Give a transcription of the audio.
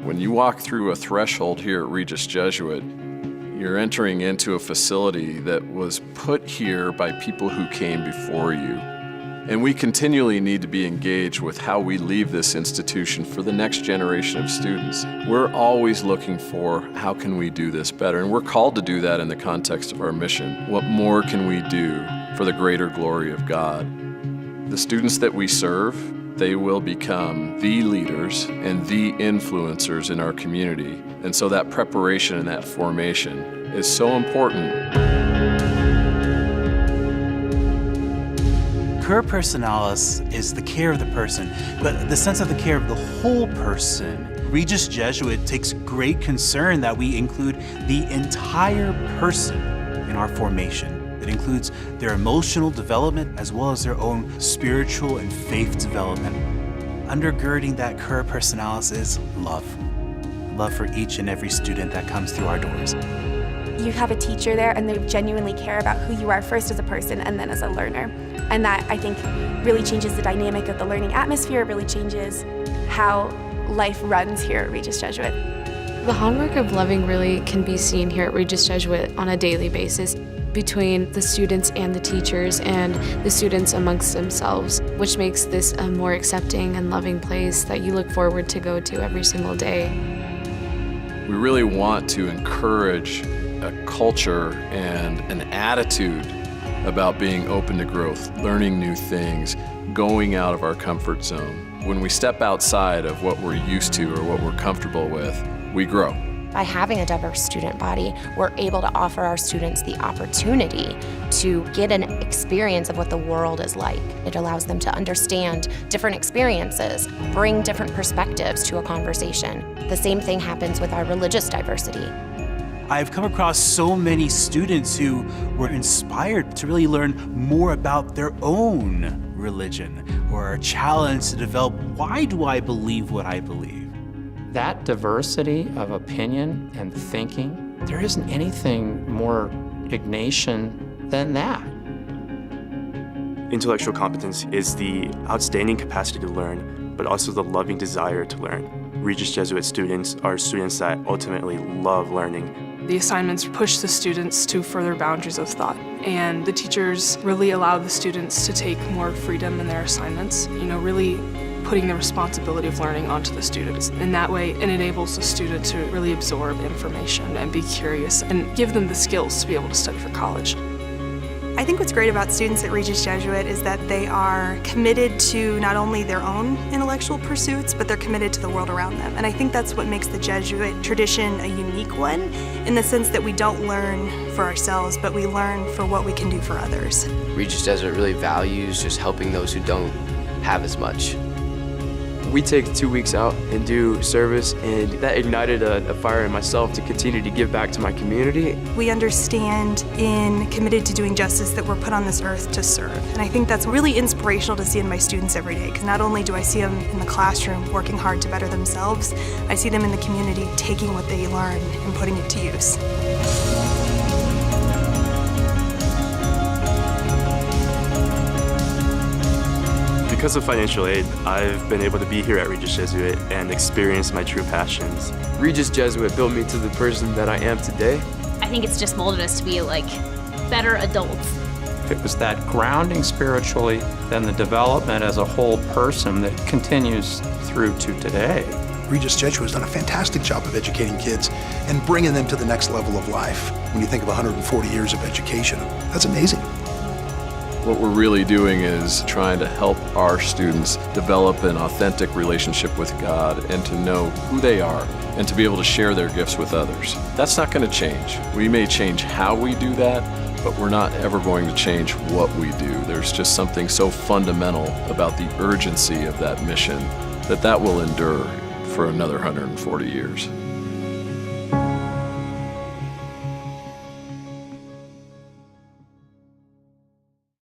When you walk through a threshold here at Regis Jesuit, you're entering into a facility that was put here by people who came before you. And we continually need to be engaged with how we leave this institution for the next generation of students. We're always looking for how can we do this better, and we're called to do that in the context of our mission. What more can we do for the greater glory of God? The students that we serve, they will become the leaders and the influencers in our community. And so that preparation and that formation is so important. Cura Personalis is the care of the person, but the sense of the care of the whole person. Regis Jesuit takes great concern that we include the entire person in our formation. It includes their emotional development as well as their own spiritual and faith development. Undergirding that Cura Personalis is love. Love for each and every student that comes through our doors. You have a teacher there and they genuinely care about who you are first as a person and then as a learner. And that, I think, really changes the dynamic of the learning atmosphere. It really changes how life runs here at Regis Jesuit. The hallmark of loving really can be seen here at Regis Jesuit on a daily basis between the students and the teachers and the students amongst themselves, which makes this a more accepting and loving place that you look forward to go to every single day. We really want to encourage a culture and an attitude about being open to growth, learning new things, going out of our comfort zone. When we step outside of what we're used to or what we're comfortable with, we grow. By having a diverse student body, we're able to offer our students the opportunity to get an experience of what the world is like. It allows them to understand different experiences, bring different perspectives to a conversation. The same thing happens with our religious diversity. I've come across so many students who were inspired to really learn more about their own religion or are challenged to develop, why do I believe what I believe? That diversity of opinion and thinking, there isn't anything more Ignatian than that. Intellectual competence is the outstanding capacity to learn, but also the loving desire to learn. Regis Jesuit students are students that ultimately love learning. The assignments push the students to further boundaries of thought, and the teachers really allow the students to take more freedom in their assignments, really putting the responsibility of learning onto the students. In that way, it enables the student to really absorb information and be curious and give them the skills to be able to study for college. I think what's great about students at Regis Jesuit is that they are committed to not only their own intellectual pursuits, but they're committed to the world around them. And I think that's what makes the Jesuit tradition a unique one, in the sense that we don't learn for ourselves, but we learn for what we can do for others. Regis Jesuit really values just helping those who don't have as much. We take 2 weeks out and do service, and that ignited a fire in myself to continue to give back to my community. We understand in committed to doing justice that we're put on this earth to serve. And I think that's really inspirational to see in my students every day, because not only do I see them in the classroom working hard to better themselves, I see them in the community taking what they learn and putting it to use. Because of financial aid, I've been able to be here at Regis Jesuit and experience my true passions. Regis Jesuit built me to the person that I am today. I think it's just molded us to be better adults. If it was that grounding spiritually, then the development as a whole person that continues through to today. Regis Jesuit has done a fantastic job of educating kids and bringing them to the next level of life. When you think of 140 years of education, that's amazing. What we're really doing is trying to help our students develop an authentic relationship with God and to know who they are and to be able to share their gifts with others. That's not going to change. We may change how we do that, but we're not ever going to change what we do. There's just something so fundamental about the urgency of that mission that will endure for another 140 years.